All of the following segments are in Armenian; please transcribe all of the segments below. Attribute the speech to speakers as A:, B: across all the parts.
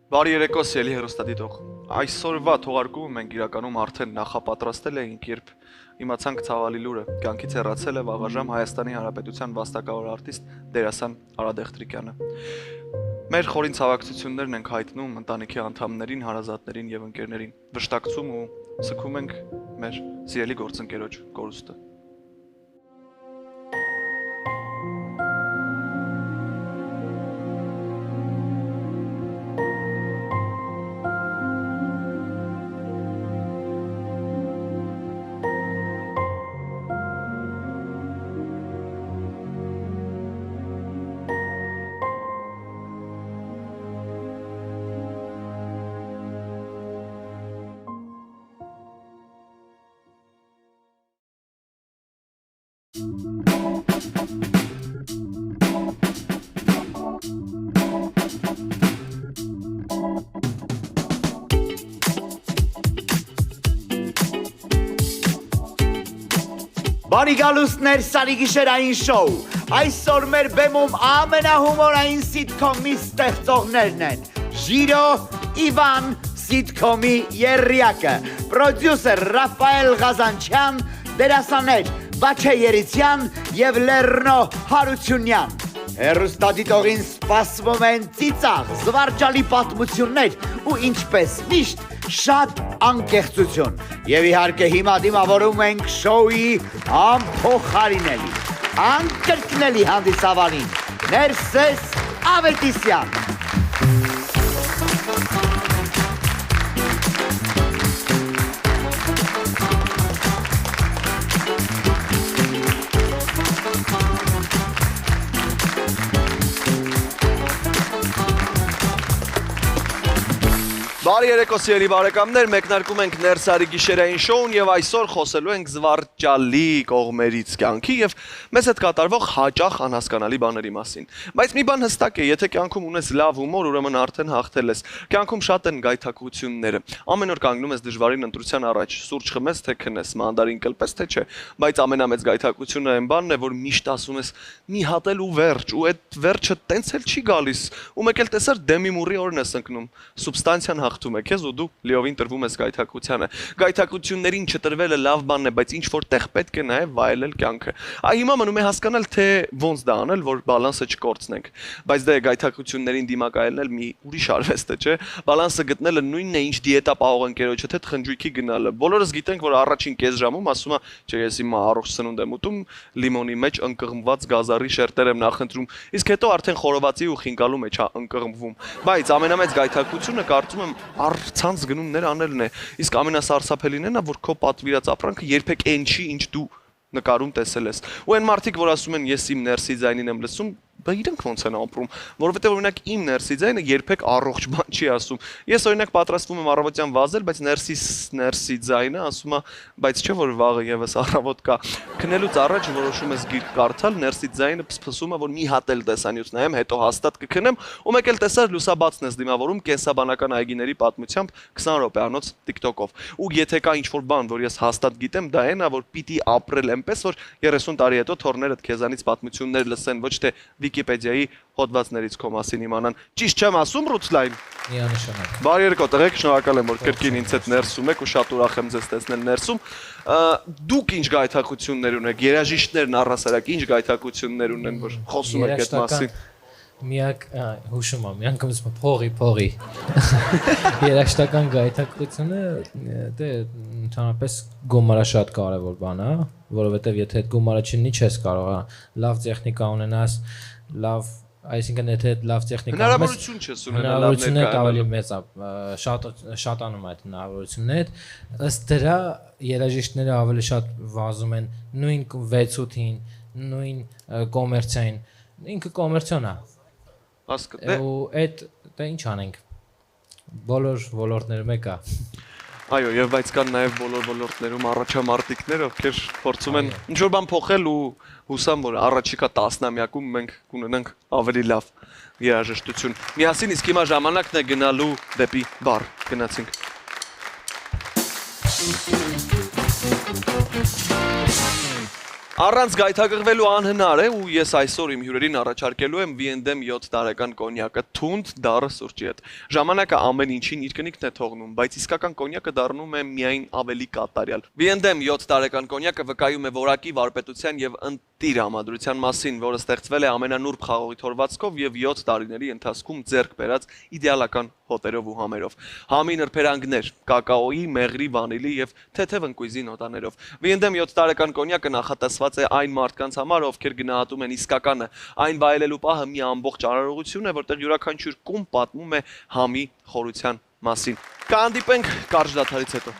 A: Բարի երեկո սիրելի հեռուստադիտող։ Այսօրվա թողարկումը մենք իրականում արդեն նախապատրաստել էինք, երբ իմացանք ցավալի լուրը։ Կյանքից հեռացել է վաղաժամ Հայաստանի Հանրապետության վաստակավոր արտիստ դերասան Արա Դեղտրիկյանը։ Մեր խորին ցավակցություններն ենք հայտնում ընտանիքի անդամներին, հարազատներին եւ ընկերներին։ Վշտակցում ու սգում ենք մեր սիրելի գործընկերոջ կորուստը։
B: Բարի գալուստներ Սարի գիշերային շոու, այսօր մեր բեմում ամենահումորային սիթքոմի ստեղծողներն են Ժիրո, Իվան, սիթքոմի եռյակը, պրոդյուսեր Ռաֆայել Ղազանչյան, դերասաններ Բաչե Երիցյան և Լեռնո Հարությունյան Հեռուստադիտողին սպասվում են ծիծաղ, զվարճալի պատմություններ ու ինչպես միշտ շատ անկեղծություն և իհարկե հիմա դիմավորում ենք շոուի անփոխարինելի, անկրկնելի հանդիսավարին Ներսես Ավետիսյան
A: Բարի երեկո սիրելի բարեկամներ, մեկնարկում ենք Ներսարի գիշերային շոուն եւ այսօր խոսելու ենք զվարճալի կողմերից կյանքի եւ մեզ հետ կատարվող հաճախ անհասկանալի բաների մասին։ Բայց մի բան հստակ է, եթե կյանքում ունես լավ հումոր, ուրեմն արդեն հաղթել ես։ Կյանքում շատ են գայթակղությունները։ Ամեն օր կանգնում ես դժվարին ընտրության առաջ, սուրճ խմես թե քնես, մանդարին կլպես թե չէ, բայց ամենամեծ գայթակղությունը այն բանն է, որ միշտ ասում ես՝ մի հատ էլ ու վերջ, ու այդ վերջը տենց էլ չի գալիս։ Ու մեկ էլ տեսար դեմի մուրի օրն ես ընկնում։ Սուբստանցիան հաղթում է քեզ ու դու լիովին տրվում ես գայթակղությանը։ Գայթակղություններին չտրվելը լավ բան է, բայց ինչ որ տեղ պետք է նաև վայելել կյանքը։ Այ հիմա մնում է հասկանալ, թե ոնց դա անել, որ բալանսը չկորցնենք։ Բայց դե գայթակղություններին դիմակայելն էլ մի ուրիշ արվեստ է, չէ՞։ Բալանսը գտնելը նույնն է, ինչ դիետա պահող ընկերոջդ հետ խնջույքի գնալը։ Բոլորս գիտենք, որ առաջին կես ժամում ասում է, չէ, ես հիմա առողջ սնունդ եմ ուտում, լիմոնի մեջ ընկղմված գազարի շերտեր եմ նախընտրում, իսկ հետո արդեն խորովածի ու խինկալու մեջ է ընկղմվում։ Բայց ամենամեծ գայթակղությունը կարծում եմ առցանց գնումներ անելն է, իսկ ամենասարսափելին է նա, որ քո պատվիրած ապրանքը երբեք այն չի, ինչ դու նկարում տեսել ես։ Ու այն մարդիկ, որ ասում են ես իմ ներսի ձայնին եմ լսում, բա իրենք ոնց են ապրում, որովհետև օրինակ իմ ներսի ձայնը երբեք առողջ բան չի ասում։ Ես օրինակ պատրաստվում եմ առավոտյան վազել, բայց ներսի ձայնը ասում է, բայց չէ որ վաղը եւս առավոտ կա։ Քնելուց առաջ որոշում ես գիրք կարդալ, ներսի ձայնը փսփսում է, որ մի հատ էլ տեսանյութ նայեմ, հետո հաստատ կքնեմ, ու մեկ էլ տեսար լուսաբացն ես դիմավորում կենսաբանական այգիների պատմությամբ 20 րոպեանոց TikTok-ով։ Ու եթե կա ինչ-որ բան, որ ես հաստատ գիտեմ, դա այն է, որ պիտի ապրել այնպես, որ 30 տարի հետո թորներդ քեզանից պատմություններ լսեն, ոչ թե Վիկիպեդիայի հոդվածներից քո մասին իմանան։ Ճիշտ չեմ ասում, Ռուցլայն։
C: Միանշանակ։
A: Բարի երեկո տղեկ, շնորհակալ եմ, որ կրկին ինձ հետ ներսում եք ու շատ ուրախ եմ ձեզ տեսնել ներսում։ Դուք ինչ գայթակղություններ ունեք, երաժիշտներն առհասարակ ինչ գայթակղություններ ունեն, որ խոսում եք այդ մասին։
C: Միակ հուշում եմ, միանգամից փողի։ Երաշտական գայթակղությունը դե ընդհանրապես գումարը շատ կարևոր բան է, որովհետև եթե այդ գումարը չունի, չես կարող լավ տեխնիկա ունենաս, լավ, այսինքն եթե լավ տեխնիկա
A: հնարավորություն չես ունենալ լավ
C: հնարավորությունները ավելի մեծ է, շատանում այդ հնարավորությունները, ըստ դրա երաժիշտները ավելի շատ վազում են նույն 6-8-ին, նույն կոմերցիային, ինքը կոմերցիոն է։ Ու այդ դա ինչ անենք, բոլոր ոլորտներում եկա։
A: Այո, եւ բայց կան նաեւ բոլոր ոլորտներում առաջամարտիկներ, ովքեր փորձում են ինչ-որ բան փոխել ու հուսամ, որ առաջիկա 10-ամյակում մենք կունենանք ավելի լավ երաժշտություն։ Միասին իսկ հիմա ժամանակն է գնալու դեպի բար։ Գնացինք։ Առանց գայթակղվելու անհնար է ու ես այսօր իմ հյուրերին առաջարկելու եմ V&M 7 տարեկան կոնյակը թունդ դառը սուրճի հետ։ Ժամանակը ամեն ինչին իր կնիքն է թողնում, բայց իսկական կոնյակը դառնում է միայն ավելի կատարյալ։ V&M 7 տարեկան կոնյակը վկայում է որակի վարպետության եւ ընտիր համադրության մասին, որը ստեղծվել է ամենանուրբ խաղողի թորվածքով եւ 7 տարիների ընթացքում ձեռք բերած իդեալական հոտերով ու համերով։ Համի նրբերանգներ, կակաոյի, մեղրի, վանիլի եւ թեթև ընկույզի նոտաներով։ V&M 7 տարեկան կոնյակը նախատեսված է այն մարդկանց համար, ովքեր գնահատում են իսկականը։ Այն վայելելու պահը մի ամբողջ արարողություն է, որտեղ յուրաքանչյուր կում պատմում է համի խորության մասին։ Կհանդիպենք կարճ դադարից հետո։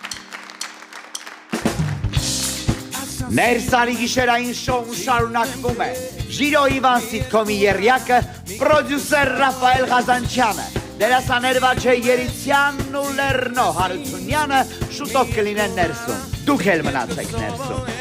B: Ներսարի գիշերային շոուն շարունակվում է։ Ժիրո Իվան սիթքոմի եռյակը, պրոդյուսեր Ռաֆայել Ղազանչյանը, դերասաներ Վաչե Երիցյանն ու Լեռնո Հարությունյանը շուտով կլինեն ներսում։ Դուք էլ մնացեք ներսում։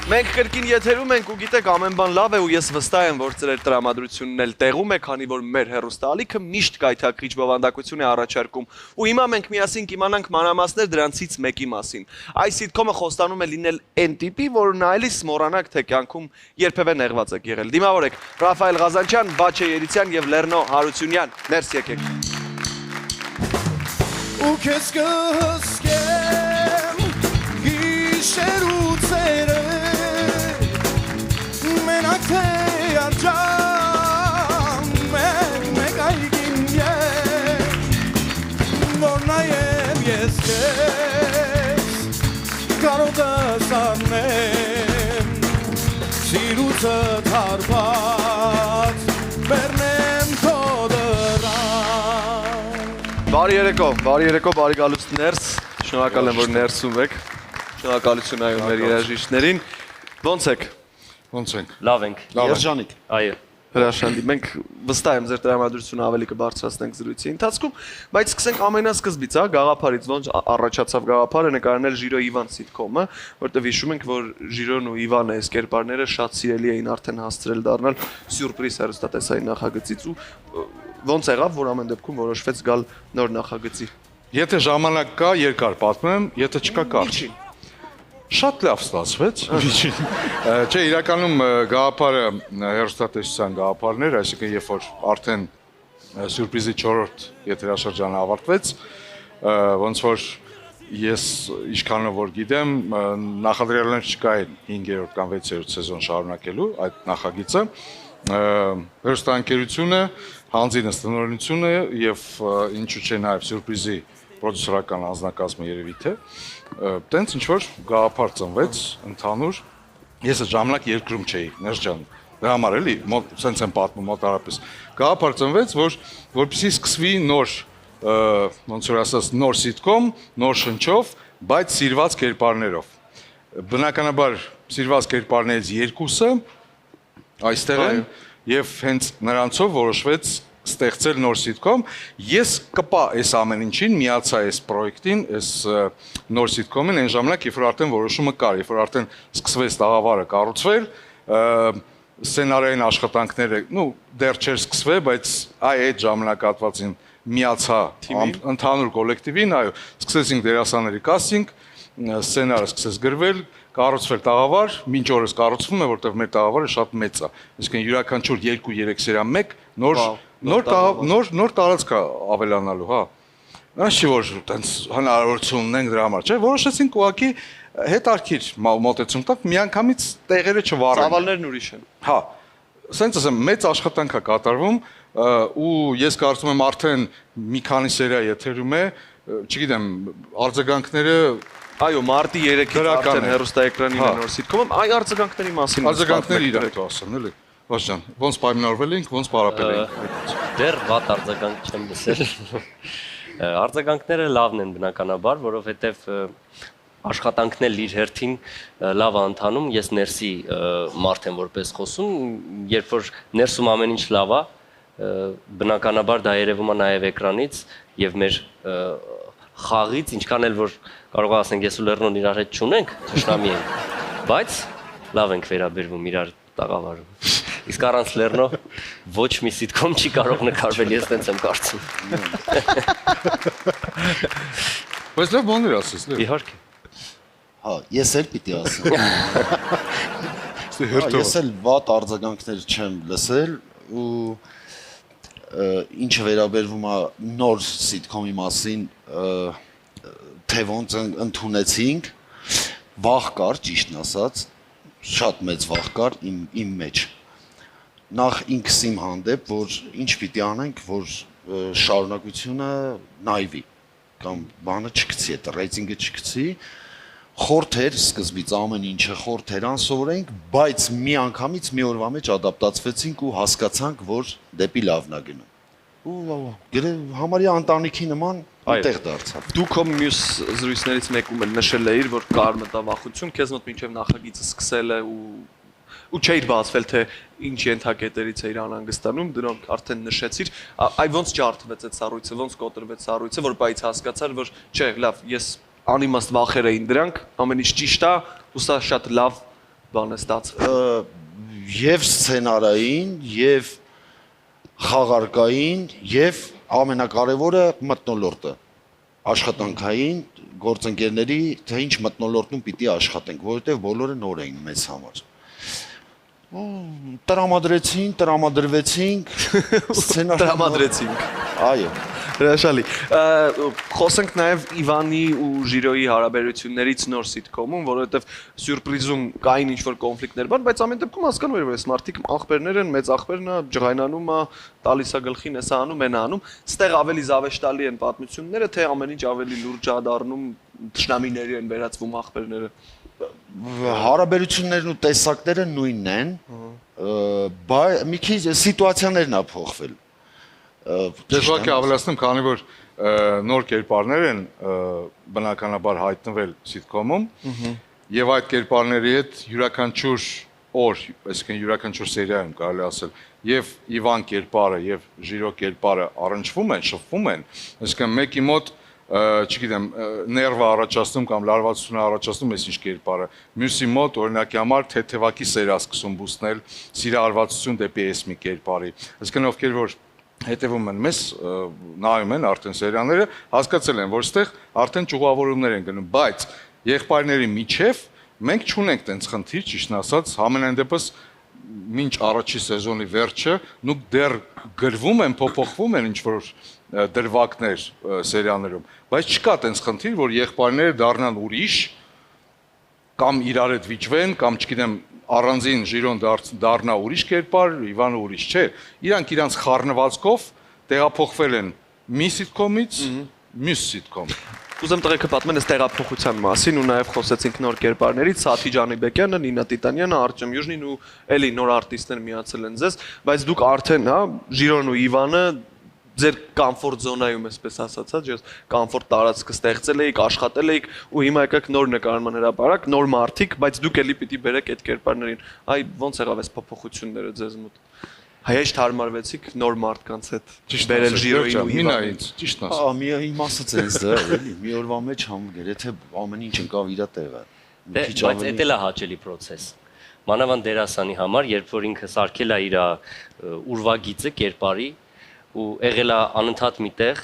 A: Մենք կրկին եթերում ենք ու գիտեք ամեն բան լավ է ու ես վստահ եմ, որ ծրեր տրամադրությունն էլ տեղում է, քանի որ մեր հեռուստաալիքը միշտ գայթակղիչ բովանդակություն է առաջարկում ու հիմա մենք միասին կիմանանք մանրամասներ դրանցից մեկի մասին։ Այս սիթքոմը խոստանում է լինել այն տիպի, որ նայելիս մոռանաք, թե կյանքում երբևէ նեղված եք եղել։ Դիմավորեք Ռաֆայել Ղազանչյան, Վաչե Երիցյան եւ Լեռնո Հարությունյան։ Ներս եկեք։
D: Ու քեզ կհսկեմ գիշերուցերը Մենակ թե արջան մեկ այգին որ նայեմ ես քեզ կարոտս արնեմ սիրուցը թարված բեռնեմ քո դռան
A: Բարի երեկո, բարի գալուց ներս։ Շնորհակալ եմ, որ ներսում եք։ Շնորհակալություն այո մեր երաժիշտներին։ Ոնց եք։
E: Ոնց ենք։
F: Լավ ենք։
E: Երջանիկ։
F: Այո։
A: Հրաշալի։ Մենք վստահ եմ ձեր տրամադրությունը ավելի կբարձրացնենք զրույցի ընթացքում, բայց սկսենք ամենասկզբից, հա, գաղափարից, ոնց առաջացավ գաղափարը նկարանել Ժիրո Իվան սիթքոմը, որտեղ հիշում ենք, որ Ժիրոն ու Իվանը այս կերպարները շատ սիրելի էին արդեն հասցրել դառնալ սյուրպրիզ հեռուստատեսային նախագծից ու ոնց եղավ, որ ամեն դեպքում որոշվեց գալ նոր նախագծի։
E: Եթե ժամանակ կա, երկար պատմեմ, եթե չկա կարճ։ Շատ լավ ստացվեց։ Չէ, իրականում գաղափարը հեռուստատեսության գաղափարն էր, այսինքն երբ որ արդեն սյուրպրիզի 4-րդ եթերաշրջանը ավարտվեց, ոնց որ ես ինչքանով որ գիտեմ, նախադրյալներ չկային 5-րդ կամ 6-րդ սեզոն շարունակելու այդ նախագիծը։ Հեռուստաընկերությունը, հանձինը տնօրինությունը եւ ինչու՞ չէ նաեւ սյուրպրիզի պրոդյուսերական անձնակազմը երևի թե տենց ինչ որ գաղափար ծնվեց ընդհանուր ես այդ ժամանակ երկրում չէի Ներս ջան դրա համար էլի սենց եմ պատմում մոտարապես գաղափար ծնվեց որպեսզի սկսվի նոր ոնց որ ասած նոր սիթքոմ նոր շնչով բայց սիրված կերպարներով բնականաբար սիրված կերպարներից երկուսը այստեղ են եւ հենց նրանցով որոշվեց ստեղծել նոր սիթքոմ ես կպա այս ամեն ինչին միացա այս պրոյեկտին այս նոր սիթքոմին այն ժամանակ երբ որ արդեն որոշումը կար երբ որ արդեն սկսվեց տաղավարը կառուցվել սցենարային աշխատանքները դեռ չէր սկսվել բայց այդ ժամանակահատվածին միացա ընդհանուր կոլեկտիվին այո սկսեցինք դերասանների կաստինգ սցենարը սկսեց գրվել կառուցվել տաղավար, մինչ օրս կառուցվում է, որտեղ մեր տաղավարը շատ մեծ է։ Այսինքն յուրաքանչյուր 2-3 սերա 1 նոր տարածք է ավելանալու, հա։ Այնպես որ տենց հնարավորություն ունենք դրա համար, չէ՞, որոշեցինք ուղղակի հետարքիր մոտեցում տակ միանգամից տեղերը չվառենք։
A: Ծավալներն ուրիշ են։
E: Հա։ Սենց ասեմ, մեծ աշխատանք է կատարվում ու ես կարծում եմ արդեն մի քանի սերա եթերում է, չգիտեմ, արձագանքները
A: Այո, մարտի 3-ից արդեն հեռուստաէկրանի նոր սիթքոմը, այ արձագանքների մասին
E: արձագանքների իրենք ասեմ, էլի։ Ոչ ջան, ոնց պայմանավորվել ենք, ոնց պարապել ենք։
F: Դեռ վատ արձագանք չեմ լսել։ Արձագանքները լավն են բնականաբար, որովհետև աշխատանքն էլ իր հերթին լավ է ընթանում, ես ներսի մարդ եմ որպես խոսում, երբ որ ներսում ամեն ինչ լավ է, բնականաբար դա երևում է նաև էկրանից եւ մեր խաղից, ինչքան էլ որ կարող ասենք ես ու Լեռնոն իրար հետ չունենք, թշնամի ենք, բայց լավ ենք վերաբերվում իրար տաղավարում։ Իսկ առանց Լեռնո ոչ մի սիտկոմ չի կարող նկարվել, ես տենց եմ կարծում։
E: Բայց լավ բաներ ասես, լավ։
F: Իհարկե։
G: Հա, ես էլ պիտի ասեմ։ Ես էլ վատ արձագանքներ չեմ լսել ու ինչը վերաբերվում է նոր սիտկոմի մասին, թե ոնց ընդունեցինք, վախ կար, ճիշտն ասած, շատ մեծ վախ կար իմ մեջ։ Նախ ինքս իմ հանդեպ, որ ինչ պիտի անենք, որ շարունակությունը նայվի, կամ բանը չգցի, այդ ռեյտինգը չգցի, խորթ էր սկզբից ամեն ինչը խորթ էր անսովորենք, բայց մի անգամից մի օրվա մեջ ադապտացվեցինք ու հասկացանք, որ դեպի լավն է գնում։ Ու համարյա ընտանիքի նման այդտեղ դարձավ։
A: Դու քո մյուս զրույցներից մեկում էլ նշել էիր, որ կար մտավախություն, քեզ մոտ մինչև նախագիծը սկսել է ու չէիր բացվել, թե ինչ ենթակետերից էիր անհանգստանում, դրանք արդեն նշեցիր, այ ոնց ջարդվեց այդ սառույցը, ոնց կոտրվեց սառույցը, որ բայց հասկացար, որ չէ, լավ, ես անիմաստ վախեր էին դրանք, ամեն ինչ ճիշտ է, ու սա շատ լավ բան է ստացվել։
G: Եվ սցենարային, եւ խաղարկային, եւ ամենակարևորը մթնոլորտը, աշխատանքային գործընկերների, թե ինչ մթնոլորտում պիտի աշխատենք, որովհետեւ բոլորը նոր էին մեզ համար։ Տրամադրվեցինք, սցենար
A: Տրամադրեցինք։
G: Այո։
A: Հրաշալի։ Խոսենք նաև Իվանի ու Ժիրոյի հարաբերություններից նոր սիտկոմում, որովհետև սյուրպրիզում կային ինչ-որ կոնֆլիկտներ բան, բայց ամեն դեպքում հասկանում էր, որ այս մարդիկ աղբերներ են, մեծ աղբերն է, ջղայնանում է, տալիս է գլխին, էսա անում, էնա անում։ Ստեղ ավելի զավեշտալի են պատմությունները, թե ամեն ինչ ավելի լուրջ է դառնում, թշնամիների են վերածվում աղբերները։
G: Հարաբերություններն ու տեսակները նույնն են, բայց մի քիչ սիտուացիաներն ա փոխվել։
E: Ես ուղղակի ավելացնում, քանի որ նոր կերպարներ են բնականաբար հայտնվել սիտկոմում, եւ այդ կերպարների հետ յուրաքանչյուր օր, այսինքն յուրաքանչյուր սերիայում կարելի ասել, եւ Իվան կերպարը եւ Ժիրո կերպարը առնչվում են, շփվում են, այսինքն մեկի մոտ չգիտեմ, ներվը առաջացնում կամ լարվածությունը առաջացնում ես ինչ կերպարը, մյուսի մոտ օրինակի համար թեթևակի սեր է սկսում բուսնել, սիրահարվածություն դեպի այս մի կերպարի։ Այսինքն ովքեր որ հետևում են մեզ, նայում են արդեն սերիաները, հասկացել են, որ ստեղ արդեն ճյուղավորումներ են գնում, բայց եղբայրների միջև մենք չունենք տենց խնդիր, ճիշտն ասած, համենայն դեպս մինչ առաջի սեզոնի վերջը, նուք դեռ գրվում են, փոփոխվում են ինչ-որ դրվագներ սերիաներում, բայց չկա տենց խնդիր, որ եղբայրները դառնան ուրիշ, կամ իրար հետ վիճվեն, կամ չգիտեմ, առանձին Ժիրոն դառնա ուրիշ կերպար, Իվանը ուրիշ չէ, իրանք իրանց խառնվածքով տեղափոխվել են մի սիտկոմից մյուս սիտկոմ։
A: Ուզեմ տղեկը պատմեն այս տեղափոխության մասին ու նաև խոսեցինք նոր կերպարներից, Սաթի Ջանիբեկյանը, Նինա Տիտանյանը, Արտյոմ Յուժնին ու էլի նոր արտիստներ միացել են ձեզ, բայց դուք արդեն, հա, Ժիրոն ու Իվանը ձեր կոմֆորտ զոնայում, այսպես ասած, հա, կոմֆորտ տարածքը ստեղծել էիք, աշխատել էիք ու հիմա եկաք նոր նկարման հրապարակ, նոր մարդիկ, բայց դուք էլի պիտի բերեք այդ կերպարներին։ Այ ոնց եղավ այս փոփոխությունները ձեզ մոտ։ Հայեշտ հարմարվեցիք նոր մարդկանց հետ։ Բերել Ժիրոյին ու Իվանին։
E: Ճիշտ ասած։
G: Մի իմաստից էս դա, էլի, մի օրվա մեջ համգեր, եթե ամեն ինչ ընկավ իր տեղը։
F: Բայց դա էլ է հաճելի process։ Մանավանդ դերասանի համար, երբ որ ինքը սարքել է իր ուրվագիծը կերպարի ու եղել է անընդհատ միտեղ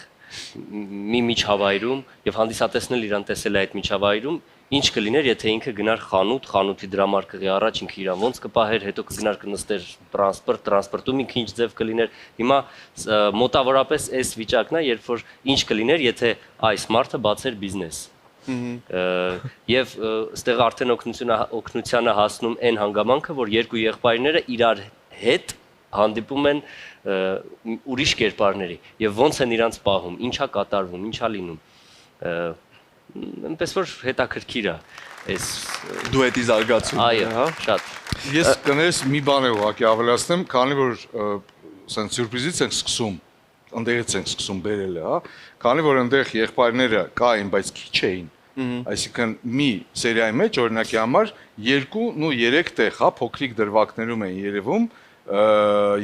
F: մի միջավայրում եւ հանդիսատեսն էլ իրան տեսել է այդ միջավայրում, ինչ կլիներ, եթե ինքը գնար խանութ, խանութի դրամարկղի առաջ ինքը իրան ոնց կպահեր, հետո կգնար կնստեր տրանսպորտում ինքը ինչ ձև կլիներ։ Հիմա մոտավորապես այս վիճակն է, երբ որ ինչ կլիներ, եթե այս մարդը բացեր բիզնես։ Եվ ստեղ արդեն օգնությանը հասնում այն հանգամանքը, որ երկու եղբայրները իրար հետ հանդիպում են ուրիշ կերպարների եւ ոնց են իրանց պահում, ինչա կատարվում, ինչա լինում։ Այնպես որ հետաքրքիր է այս
A: դուետի զարգացումը,
F: այո,
A: հա։
F: շատ։
E: Ես կներես մի բան է ուղղակի ավելացնեմ, քանի որ սենց սյուրպրիզից ենք սկսում ընդեղից ենք սկսում բերել, հա, քանի որ այնտեղ եղբայրները կային, բայց քիչ էին։ Այսինքն մի սերիայի մեջ օրինակի համար 2 ու 3 տեղ, հա, փոքրիկ դրվագներում էին երևում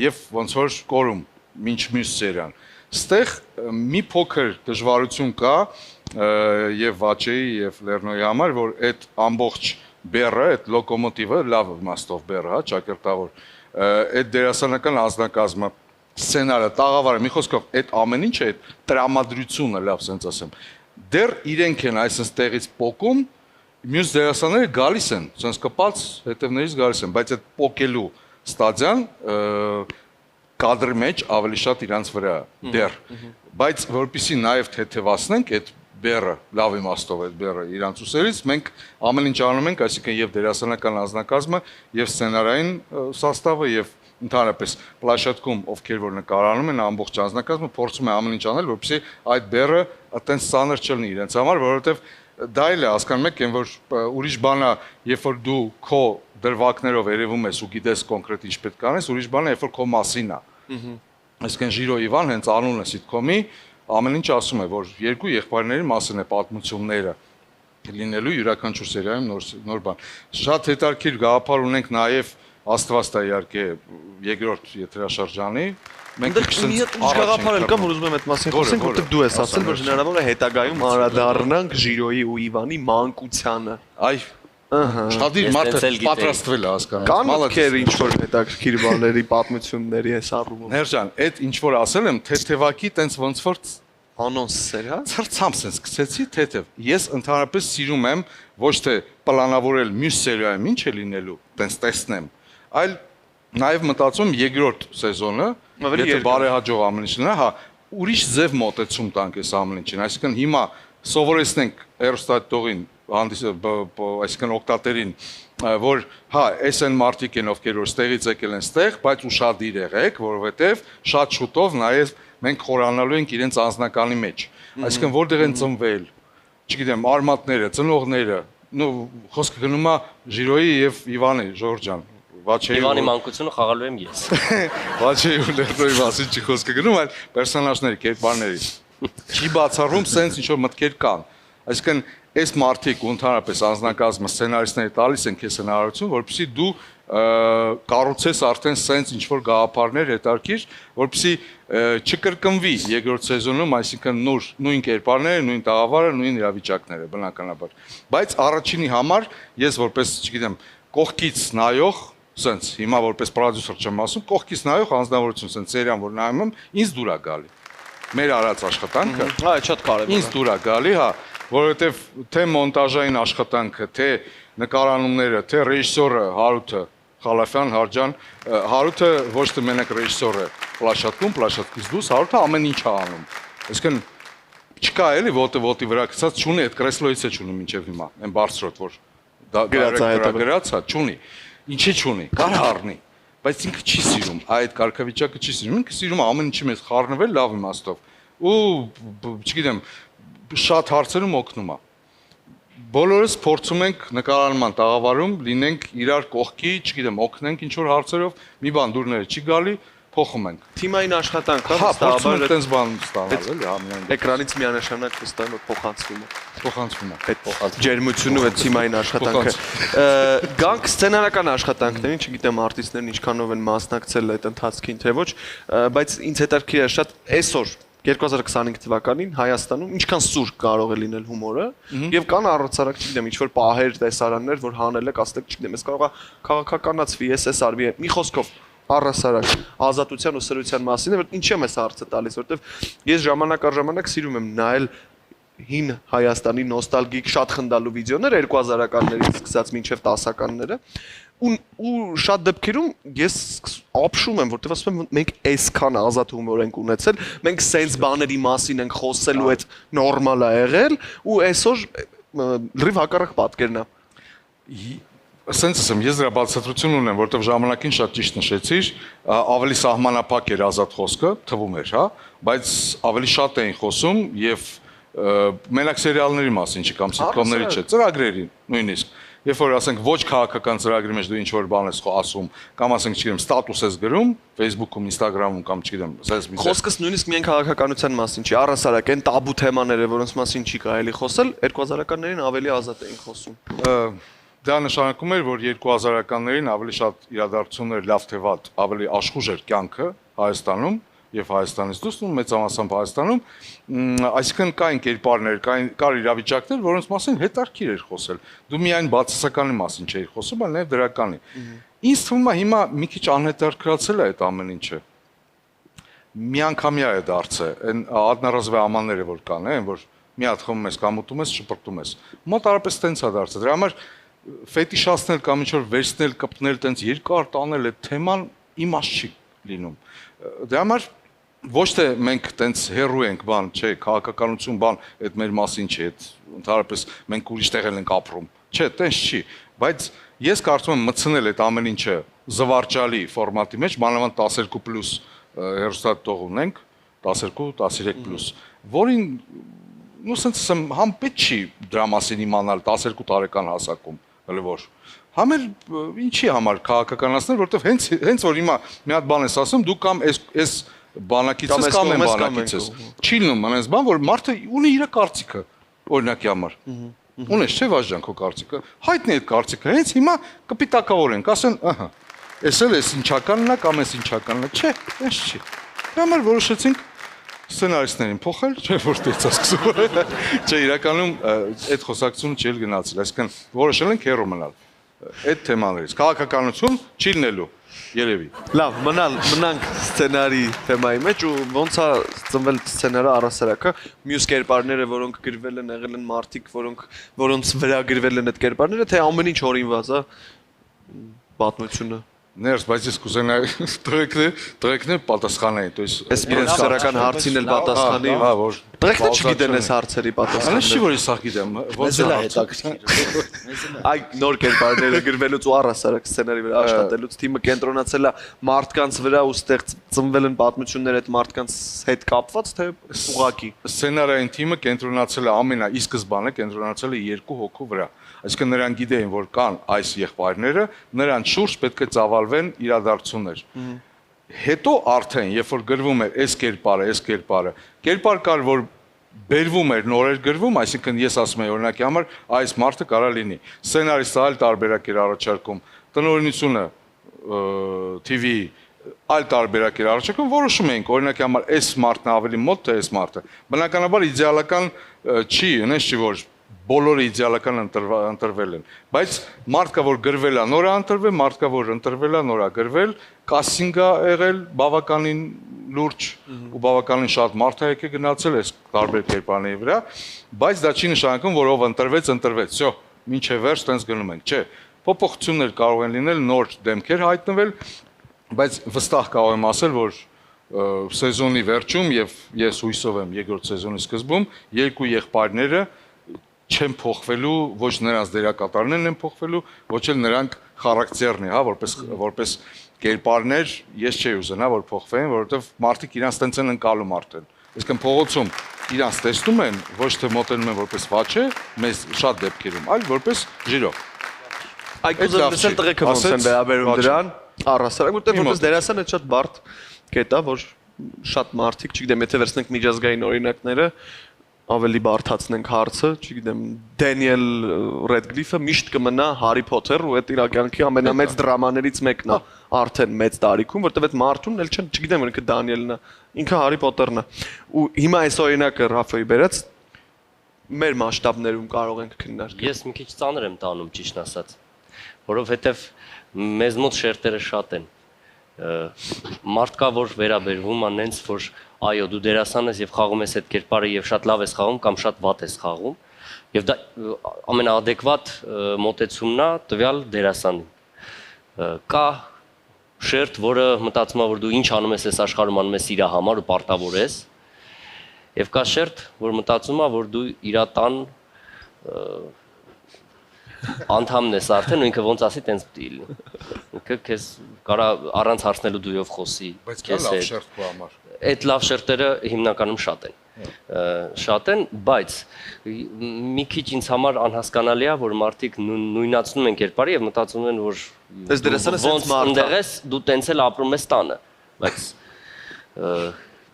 E: եւ ոնց որ կորում մինչ մյուս սերիան։ Ստեղ մի փոքր դժվարություն կա եւ Վաչեի եւ Լեռնոյի համար, որ այդ ամբողջ բեռը, այդ լոկոմոտիվը լավ իմաստով բեռը, հա, ճակերտավոր, այդ դերասանական անձնակազմը, սցենարը, տաղավարը, մի խոսքով այդ ամեն ինչը, այդ տրամադրությունը, լավ ասենց ասեմ, դեռ իրենք են այսպես տեղից փոկում, մյուս դերասանները գալիս են, ասենց կպած հետևներից գալիս են, բայց այդ փոկելու ստադիան կադրի մեջ ավելի շատ իրանց վրա դեռ, բայց որպեսզի նաև թեթևացնենք այդ բեռը, լավ իմաստով այդ բեռը իրանց ուսերից, մենք ամեն ինչ անում ենք, այսինքն եւ դերասանական անձնակազմը, եւ սցենարային սաստավը, եւ ընդհանրապես պլաշատկում ովքեր որ նկարանում են ամբողջ անձնակազմը փորձում է ամեն ինչ անել, որպեսզի այդ բեռը այտենց ծանր չլինի իրենց համար, որովհետեւ դա էլ է հասկանում եք, այն որ ուրիշ բան է, երբ որ դու քո դրվագներով երևում ես ու գիտես կոնկրետ ինչ պետք է անես, ուրիշ բան է, երբ որ քո մասին է։ Այսինքն Ժիրո Իվան հենց անունը սիտկոմի ամեն ինչ ասում է, որ երկու եղբայրների մասին է պատմությունները լինելու յուրաքանչյուր սերիայում նոր բան։ Շատ հետաքրքիր գաղափար ունենք նաև Աստված տա իհարկե երկրորդ եթերաշրջանի
A: Մենք մի գաղափար էլ կա, որ ուզում եմ այդ մասին խոսենք, որտեղ դու ես ասել, որ հնարավոր է հետագայում անդրադառնանք Ժիրոյի ու Իվանի մանկությանը։
E: Այ Շատիր մարդը պատրաստվել է հասկանալ։
A: Կան մտքեր ինչ որ հետաքրքիր բաների, պատմությունների այս առումով։
E: Ներժան, այդ ինչ որ ասել եմ, թեթևակի տենց ոնց որ
A: անոնսեր, հա։
E: Ցրցամ sense սկսեցի թեթև։ Ես ընդհանրապես սիրում եմ ոչ թե պլանավորել մյուս սերիայում ինչ է լինելու, տենց տեսնեմ, այլ նաև մտածում երկրորդ սեզոնը, եթե բարեհաջող ամեն ինչ լինի, հա, ուրիշ ձև մոտեցում տանք այս ամեն ինչին, այսինքն հիմա սովորեցնենք հեռուստատիտողին այսինքն օկտատերին, որ հա, այս են մարդիկ են, ովքեր որ ստեղից եկել են ստեղ, բայց ուշադիր եղեք, որովհետև շատ շուտով նաև մենք խորանալու ենք իրենց անձնականի մեջ։ Այսինքն որտեղ են ծնվել, չգիտեմ, արմատները, ծնողները, խոսքը գնում է Ժիրոյի եւ Իվանի, Ժորժ ջան, Վաչեի
F: Իվանի մանկությունը խաղալու եմ ես։
E: Վաչեի ու Լեռնոյի մասին չի խոսքը գնում, այլ պերսոնաժների, կերպարների։ Չի բացառում սենց ինչ որ մտքեր կան։ Այսինքն այս մարդիկ ու ընդհանրապես անձնակազմը սցենարիստները տալիս են քեզ հնարավորություն, որպեսզի դու կառուցես արդեն սենց ինչ որ գաղափարներ հետարքիր, որպեսզի չկրկնվի երկրորդ սեզոնում, այսինքն նույն կերպարները, նույն տաղավարը, նույն իրավիճակները, բնականաբար։ Բայց առաջինի համար ես որպես, չգիտեմ, կողքից նայող, սենց հիմա որպես պրոդյուսեր չեմ ասում, կողքից նայող անձնավորություն, սենց սերիան որ նայում եմ, ինձ դուր է գալի։ Մեր արած աշխատանքը,
A: հա, շատ կարևոր է։
E: Ինձ դուր է գալի, հա, որովհետև թե մոնտաժային աշխատանքը, թե նկարանումները, թե ռեժիսորը Հարութը Խալաֆյան Հարջան, Հարութը ոչ թե մենակ ռեժիսոր է, պլաշատկից դուրս, Հարութը ամեն ինչ է անում։ Այսինքն չկա էլի ոտի վրա գցած չունի, այդ կրեսլոից է չունի մինչև հիմա, այն բարձրոտ որ գրած է, չունի։ Ինչի չունի, կարող առնի, բայց ինքը չի սիրում, այդ կարգավիճակը չի սիրում, ինքը սիրում է ամեն ինչի մեջ խառնվել լավ իմաստով։ Ու չգիտեմ, շատ հարցերում օգնում է։ Բոլորս փորձում ենք նկարանման տաղավարում լինենք իրար կողքի, չգիտեմ, օգնենք ինչ որ հարցերով, մի բան դուրները չի գալի, փոխում ենք։
A: Թիմային աշխատանք,
E: հա, փորձում ենք տենց բան ստանալ, էլի, ամեն
A: էկրանից միանշանակ վստահ որ փոխանցվում է։
E: Փոխանցվում է։
A: Այդ ջերմությունը այդ թիմային աշխատանքը։ Գանք սցենարական աշխատանքներին, չգիտեմ արտիստներն ինչքանով են մասնակցել այդ ընթացքին, թե ոչ, բայց ինձ հետաքրքիր է շատ այսօր 2025 թվականին Հայաստանում ինչքան սուր կարող է լինել հումորը եւ կան առցարակ, չգիտեմ, ինչ որ պահեր, տեսարաններ, որ հանել եք, ասեք, չգիտեմ, ես կարող է քաղաքականացվի, SS արվի, մի խոսքով առասարակ ազատության ու սրության մասին է, որ ինչ եմ ես հարցը տալիս, որովհետեւ ես ժամանակ առ ժամանակ սիրում եմ նայել հին Հայաստանի նոստալգիկ շատ խնդալու վիդեոներ 2000-ականներից սկսած մինչև 10-ականները ու շատ դեպքերում ես ապշում եմ, որտեղ ասում եմ մենք այսքան ազատ հումոր ենք ունեցել, մենք սենց բաների մասին ենք խոսելու, այդ նորմալ է եղել ու այսօր լրիվ հակառակ պատկերն է։
E: Սենց ասեմ, ես դրա բացատրություն ունեմ, որտեղ ժամանակին շատ ճիշտ նշեցիր, ավելի սահմանափակ էր ազատ խոսքը, թվում էր, հա, բայց ավելի շատ էին խոսում եւ մենակ սերիալների մասին չի կամ սիտկոմների չէ, ծրագրերի նույնիսկ։ Երբ որ ասենք ոչ քաղաքական ծրագրի մեջ դու ինչ որ բան ես ասում, կամ ասենք չգիտեմ, ստատուս ես գրում Facebook-ում, Instagram-ում կամ չգիտեմ, ասես մի
A: Խոսքս նույնիսկ միայն քաղաքականության մասին չի, առհասարակ այն տաբու թեմաները, որոնց մասին չի կարելի խոսել, 2000-ականներին ավելի ազատ էին խոսում։
E: Դա նշանակում էր, որ 2000-ականներին ավելի շատ իրադարձություններ լավ թե վատ, ավելի աշխուժ էր կյանքը Հայաստանում եւ Հայաստանից դուրս ու մեծամասամբ Հայաստանում, այսինքն կային կերպարներ, կար իրավիճակներ, որոնց մասին հետարքիր էր խոսել։ Դու միայն բացասականի մասին չէիր խոսում, այլ նաեւ դրականի։ Ինձ թվում է հիմա մի քիչ անհետարքրացել է այդ ամեն ինչը։ Միանգամյա է դարձել, այն одноразовые ամանները որ կան, այն որ մի հատ խմում ես կամ ուտում ես, շպրտում ես։ Մոտարապես տենց է դարձել։ Դրա համար ֆետիշացնել կամ ինչ որ վերցնել, կպտնել, տենց երկար տանել այդ թեման իմաստ չի լինում։ Դրա համար ոչ թե մենք տենց հերոյ ենք բան, չէ, քաղաքականություն բան, այդ մեր մասին չէ, այդ ընդհանրապես մենք ուրիշ տեղ ենք ապրում։ Չէ, տենց չի, բայց ես կարծում եմ մտցնել այդ ամեն ինչը զվարճալի ֆորմատի մեջ, մանավանդ 12+ հեռուստատող ունենք, 12-13+, որին նու սենց ասեմ, համ պետք չի դրա մասին իմանալ 12 տարեկան հասակում, հələ որ։ Համ էլ ինչի համար քաղաքականացնել, որովհետև հենց որ հիմա մի հատ բան ես ասում, դու կամ այս բանակից ես կամ այն բանակից ես։ Չի լինում այնպես բան, որ մարդը ունի իր կարծիքը, օրինակի համար։ Ունես չէ վազջան քո կարծիքը։ Հայտնի այդ կարծիքը, հենց հիմա կպիտակավորենք, ասեն, ահա, էս էլ էս ինչականն է կամ էս ինչականն է, չէ, այնպես չի։ Դրա համար որոշեցինք սցենարիստներին փոխել, չէ՞ որ դեցա սկսում։ Չէ, իրականում այդ խոսակցությունը չի գնացել, այսինքն որոշել ենք հեռու մնալ այդ թեմաներից։ Քաղաքականություն չի լինելու, երևի։
A: Լավ, մնանք սցենարի թեմայի մեջ ու ոնց է ծնվել սցենարը առասարակը, մյուս կերպարները, որոնք գրվել են, եղել են մարդիկ, որոնց վրա գրվել են այդ կերպարները, թե ամեն ինչ օրինված է պատմությունը։
E: Ներս, բայց ես կուզենայի տղեկներ պատասխանային, то есть
A: Այս իրենց սարական հարցին էլ պատասխանի։
E: Հա, որ
A: Տղեկները չգիտեն այս հարցերի պատասխանը։
E: Անշի որ ես սա գիտեմ, ոնց է
G: հետաքրքիր։
A: Այ նոր կերպարները գրվելուց ու առասարակ սցենարի վրա աշխատելուց թիմը կենտրոնացել է մարդկանց վրա ու ստեղ ծնվել են պատմություններ այդ մարդկանց հետ կապված, թե ուղակի։
E: Սցենարային թիմը կենտրոնացել է ի սկզբանե կենտրոնացել է 2 հոգու վրա։ Այսինքն նրանք գիտեին, որ կան այս եղբայրները, նրանց շուրջ պետք է ծավալվեն իրադարձություններ։ Հետո արդեն, երբ որ գրվում էր այս կերպարը, կերպար կար, որ բերվում էր, նոր էր գրվում, այսինքն ես ասում եմ օրինակի համար, այս մարդը կարա լինի։ Սցենարիստը այլ տարբերակ էր առաջարկում, տնօրինությունը TV այլ տարբերակ էր առաջարկում, որոշում էինք, օրինակի համար այս մարդն ավելի մոտ թե այս մարդը։ Բնականաբար իդեալական չի, այնպես չի որ բոլորը իդեալական ընտրվել են, բայց մարդ կա որ գրվել է նոր է ընտրվել, մարդ կա որ ընտրվել է նոր է գրվել, կասինգ է եղել բավականին լուրջ ու բավականին շատ մարդ է եկել գնացել այս տարբեր կերպարների վրա, բայց դա չի նշանակում որ ով ընտրվեց, վсё, մինչև վերջ տենց գնում ենք, չէ, փոփոխություններ կարող են լինել, նոր դեմքեր հայտնվել, բայց վստահ կարող եմ ասել, որ սեզոնի վերջում եւ ես հույսով եմ երկրորդ սեզոնի սկզբում երկու եղբայրները չեն փոխվելու, ոչ նրանց դերակատարներն են փոխվելու, ոչ էլ նրանք խարակտերն է, հա, որպես կերպարներ, ես չէի ուզենա որ փոխվեն, որովհետև մարդիկ իրանց տենց են ընկալում արդեն։ Այսինքն փողոցում իրանց տեսնում են, ոչ թե մոտենում են որպես վաչե, մեզ շատ դեպքերում, այլ որպես ժիրո։
A: Այ կուզեմ լսել տղեկը ոնց են վերաբերում դրան, առասարակ, որտեղ որպես դերասան այդ շատ բարդ կետ է, որ շատ մարդիկ, չգիտեմ, եթե վերցնենք միջազգային օրինակները, ավելի բարդացնենք հարցը, չգիտեմ, Դենիել Ռեդգլիֆը միշտ կմնա Հարի Փոթեր ու այդ իր կյանքի ամենամեծ դրամաներից մեկն է, արդեն մեծ տարիքում, որտեղ այդ մարդուն էլ չգիտեմ, ինքը Դանիելն է, ինքը Հարի Փոթերն է։ Ու հիմա այս օրինակը Ռաֆայի բերած մեր մասշտաբներում կարող ենք քննարկել։
F: Ես մի քիչ ծանր եմ տանում, ճիշտ ասած, որովհետև մեզ մոտ շերտերը շատ են։ Մարդ կա որ վերաբերվում է նենց որ այո դու դերասան ես եւ խաղում ես այդ կերպարը եւ շատ լավ ես խաղում կամ շատ վատ ես խաղում եւ դա ամենաադեկվատ մոտեցումն է տվյալ դերասանին կա շերտ որը մտածում է որ դու ինչ անում ես այս աշխարհում անում ես իր համար ու պարտավոր ես եւ կա շերտ որ մտածում է որ դու իր տան անդամն ես արդեն ու ինքը ոնց ասի տենց պիտի լինի ինքը քեզ կարա առանց հարցնելու դույով խոսի
E: բայց կա լավ շերտ քո համար
F: այդ լավ շերտերը հիմնականում շատ են շատ են, բայց մի քիչ ինձ համար անհասկանալի է, որ մարդիկ նույնացնում են կերպարը եւ մտածում են, որ
A: Այս դերասանը սենց մարդ է։
F: ընդեղ ես դու տենց էլ ապրում ես տանը, բայց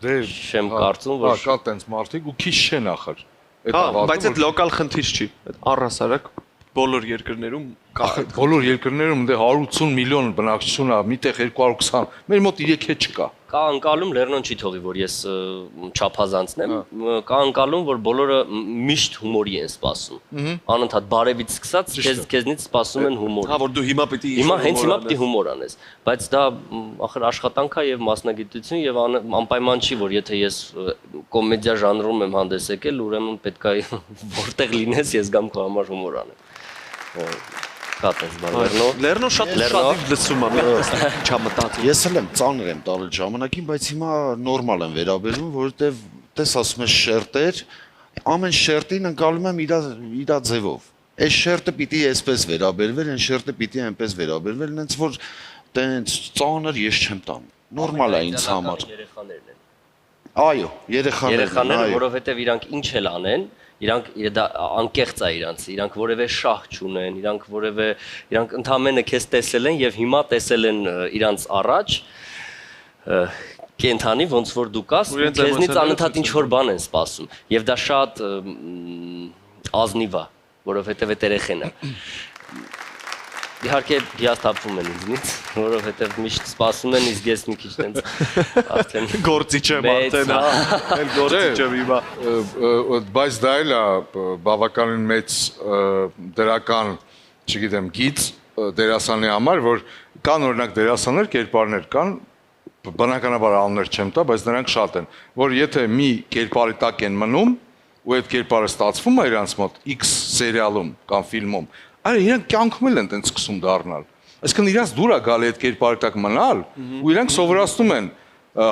F: չեմ կարծում, որ
E: կա տենց մարդիկ ու քիչ չեն ախր։
A: Հա, բայց այդ լոկալ խնդիր չի։ Այդ առհասարակ բոլոր երկրներում կա։
E: Բոլոր երկրներում դե 180 միլիոն բնակչություն է, միտեղ 220, մեր մոտ 3 չկա։
F: կա անկալում Լեռնոն չի թողի, որ ես չափազանցնեմ, կա անկալում, որ բոլորը միշտ հումորի են սպասում։ Անընդհատ բարևից սկսած քեզնից սպասում են հումոր։
A: Հա, որ դու հիմա պիտի
F: հենց հիմա պիտի հումոր անես, բայց դա ախր աշխատանք է եւ մասնագիտություն եւ անպայման չի, որ եթե ես կոմեդիա ժանրում եմ հանդես եկել, ուրեմն պետք է որտեղ լինես ես գամ քո համար հումոր անեմ։ Կատես բան
A: Լեռնո շատ լսում է, չամտածի։
G: Ես էլ եմ ծանր եմ տալու ժամանակին, բայց հիմա նորմալ եմ վերաբերվում, որովհետև տես ասում ես շերտեր, ամեն շերտին ընկալում եմ իր ձևով։ Այս շերտը պիտի այսպես վերաբերվել, այն շերտը պիտի այնպես վերաբերվել, այնց որ տենց ծանր ես չեմ տանում։ Նորմալ է ինձ համար։
F: Երեխաներն են։
G: Այո, երեխաները,
F: որովհետև իրանք ինչ էլ անեն, իրանք դա անկեղծ է իրանց, իրանք որևէ շահ չունեն, իրանք ընդամենը քեզ տեսել են եւ հիմա տեսել են իրանց առաջ կենթանի ոնց որ դու կաս, քեզնից անընդհատ ինչ որ բան են սպասում եւ դա շատ ազնիվ է, որովհետեւ այդ երեխեն է։ Իհարկե հիասթափվում են ինձնից, որովհետև միշտ սպասում են, իսկ ես մի քիչ տենց արդեն
A: գործի չեմ արդեն, այլ գործի չեմ հիմա։
E: Բայց դա էլ է բավականին մեծ դրական, չգիտեմ, գիծ դերասանի համար, որ կան օրինակ դերասաններ, կերպարներ կան, բնականաբար անուններ չեմ տա, բայց նրանք շատ են, որ եթե մի կերպարի տակ են մնում, ու այդ կերպարը ստացվում է իրանց մոտ X սերիալում կամ ֆիլմում, այլ իրանք կյանքում էլ են տենց սկսում դառնալ։ Այսինքն իրանց դուր է գալի այդ կերպարի տակ մնալ, ու իրանք սովորացնում են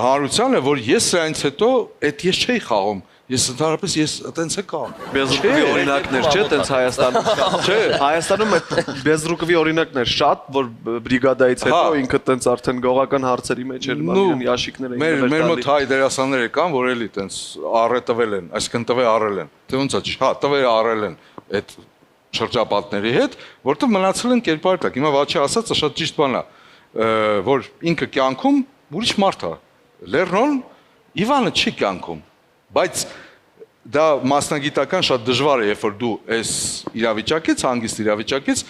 E: հանրությանը, որ ես սրանից հետո այդ ես չէի խաղում, ես ընդհանրապես ես տենց է կամ։
A: Բեզրուկովի օրինակներ չէ, տենց Հայաստանում։ Չէ, Հայաստանում այդ Բեզրուկովի օրինակներ շատ, որ բրիգադայից հետո ինքը տենց արդեն գողական հարցերի մեջ էր ման ящикներ էին։
E: Մեր մոտ հայ դերասաններ կան, որ էլի տենց առետվել են, այսինքն տվե առել են։ Թե ոնց է, հա, տվերը առել են այդ շրջապատների հետ, որտեղ մնացել են կերպարի տակ։ Հիմա Վաչի ասածը շատ ճիշտ բան է, որ ինքը կյանքում ուրիշ մարդ է։ Լեռնոն Իվանը չի կյանքում, բայց դա մասնագիտական շատ դժվար է, երբ որ դու այս իրավիճակից, հանգիստ իրավիճակից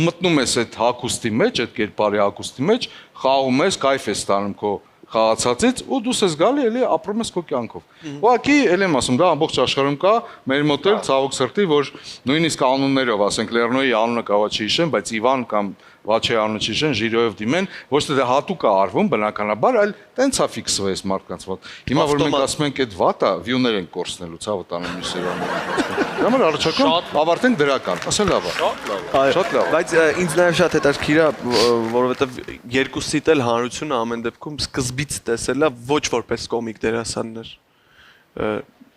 E: մտնում ես այդ հագուստի մեջ, այդ կերպարի հագուստի մեջ, խաղում ես, կայֆ ես ստանում քո խաղացածից ու դու ես գալի էլի ապրում ես քո կյանքով։ Ուղղակի էլ եմ ասում, դա ամբողջ աշխարհում կա, մեր մոտ էլ ցավոք սրտի, որ նույնիսկ անուններով, ասենք Լեռնոյի անունը կարող չի հիշեն, բայց Իվան կամ Վաչի անունը չհիշեն, ժիրոյով դիմեն, ոչ թե դա հատուկ է արվում բնականաբար, այլ տենց է ֆիքսվել այս մարդկանց մոտ։ Հիմա որ մենք ասում ենք այդ վատա, վյուներ են կորցնելու, ցավը տանում մի սերիալը։ Դա մեր առաջական ավարտենք դրական, ասել լավ է։ Շատ լավ։
A: Բայց ինձ նաև շատ հետաքրքիր է, որովհետև երկուսիդ էլ հանրությունը ամեն դեպքում սկզբից տեսել է ոչ որպես կոմիկ դերասաններ։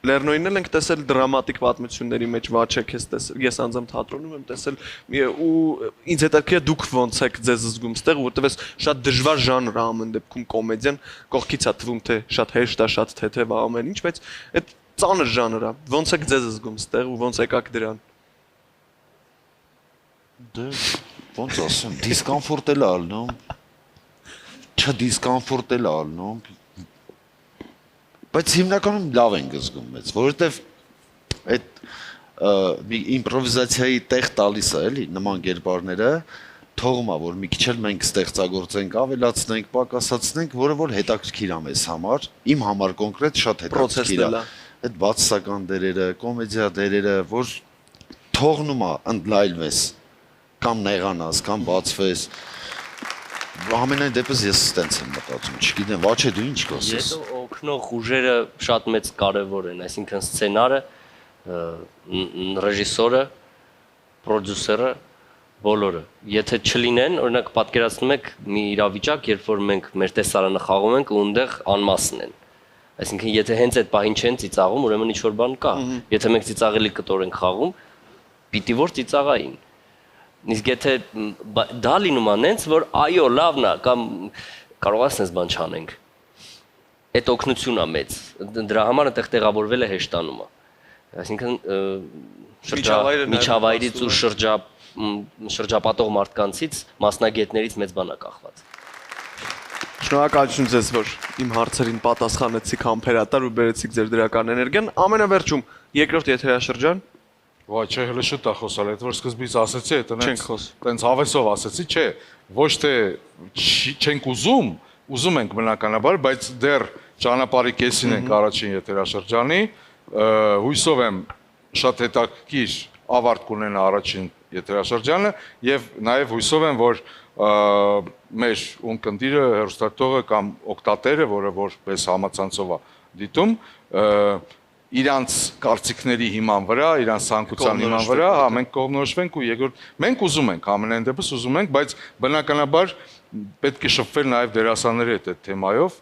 A: Լեռնոյին էլ ենք տեսել դրամատիկ պատմությունների մեջ, Վաչեք ես տեսել, ես անձամբ թատրոնում եմ տեսել ու ինձ հետաքրքիր է դուք ոնց եք ձեզ զգում ստեղ, որովհետև էս շատ դժվար ժանր է ամեն դեպքում կոմեդիան, կողքից է թվում թե շատ հեշտ է, շատ թեթև է ամեն ինչ, բայց այդ ծանր ժանր է։ Ոնց եք ձեզ զգում ստեղ ու ոնց եկաք դրան։
G: Դե ոնց ասեմ, դիսկոմֆորտ էլ ալնում, չդիսկոմֆորտ էլ ալնում, բայց հիմնականում լավ ենք զգում մեծ, որովհետև այդ իմպրովիզացիայի տեղ տալիս է, էլի, նման կերպարները, թողում է, որ մի քիչ էլ մենք ստեղծագործենք, ավելացնենք, պակասացնենք, որը որ հետաքրքիր է մեզ համար, իմ համար կոնկրետ շատ հետաքրքիր է։ Այդ բացասական դերերը, կոմեդիա դերերը, որ թողնում է ընդլայնվես, կամ նեղանաս, կամ բացվես։ Ամենայն դեպս ես ստենց եմ մտածում, չգիտեմ, Վաչե դու ինչ կասես։
F: Եթե օգնող ուժերը շատ մեծ կարևոր են, այսինքն սցենարը, ռեժիսորը, պրոդյուսերը, բոլորը։ Եթե չլինեն, օրինակ պատկերացնում եք մի իրավիճակ, երբ որ մենք մեր տեսարանը խաղում ենք ու այնտեղ անմասն են։ Այսինքն եթե հենց այդ պահին չեն ծիծաղում, ուրեմն ինչ որ բան կա։ Եթե մենք ծիծաղելի կտոր ենք խաղում, պիտի որ ծիծաղային։ Իսկ եթե դա լինում է նենց, որ այո, լավն է, կամ կարող ասես բան չանենք։ այդ օգնությունն է մեծ։ Դրա համար այդտեղ տեղավորվել է հեշտանումը։ Այսինքն միջավայրից ու շրջապատող մարդկանցից, մասնագետներից մեծ բան է կախված։
A: Շնորհակալություն ձեզ, որ իմ հարցերին պատասխանեցիք համբերատար ու բերեցիք ձեր դրական էներգիան։ Ամենավերջում երկրորդ եթերաշրջան։
E: Վայ, չէ, հələ շուտ է խոսալ, այդ որ սկզբից ասեցի, այդ
A: Չենք խոս։
E: տենց հավեսով ասեցի, չէ, ոչ թե չենք ուզում ենք բնականաբար, բայց դեռ ճանապարհի կեսին ենք առաջին եթերաշրջանի, հույսով եմ շատ հետաքրքիր ավարտ կունենա առաջին եթերաշրջանը եւ նաեւ հույսով եմ, որ մեր ունկնդիրը, հեռուստատողը կամ օգտատերը, որը որպես համացանցով է դիտում, իրանց կարծիքների հիման վրա, իրանց ցանկության հիման վրա, հա, մենք կողմնորոշվենք ու երկրորդ մենք ուզում ենք, ամենայն դեպս ուզում ենք, բայց բնականաբար պետք է շփվել նաև դերասանների հետ այդ թեմայով,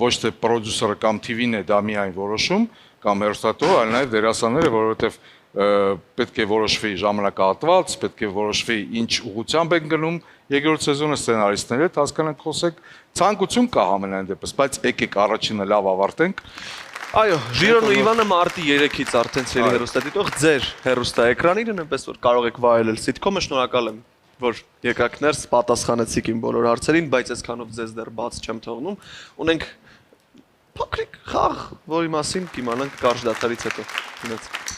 E: ոչ թե պրոդյուսերը կամ TV-ն է դա միայն որոշում, կամ հեռուստատողը, այլ նաև դերասանները, որովհետև պետք է որոշվի ժամանակահատված, պետք է որոշվի ինչ ուղղությամբ են գնում երկրորդ սեզոնը սցենարիստների հետ, հասկանանք խոսեք, ցանկություն կա ամենայն դեպս, բայց եկեք առաջինը լավ ավարտենք։
A: Այո, Ժիրոն ու Իվանը մարտի 3-ից արդեն ցելի հեռուստադիտող ձեր հեռուստաէկրանին, այնպես որ կարող եք վայելել սիթքոմը, շնորհակալ եմ, որ եկաք ներս, պատասխանեցիք իմ բոլոր հարցերին, բայց այսքանով ձեզ դեռ բաց չեմ թողնում։ Ունենք փոքրիկ խաղ, որի մասին կիմանանք կարճ դադարից հետո։ Գնացինք։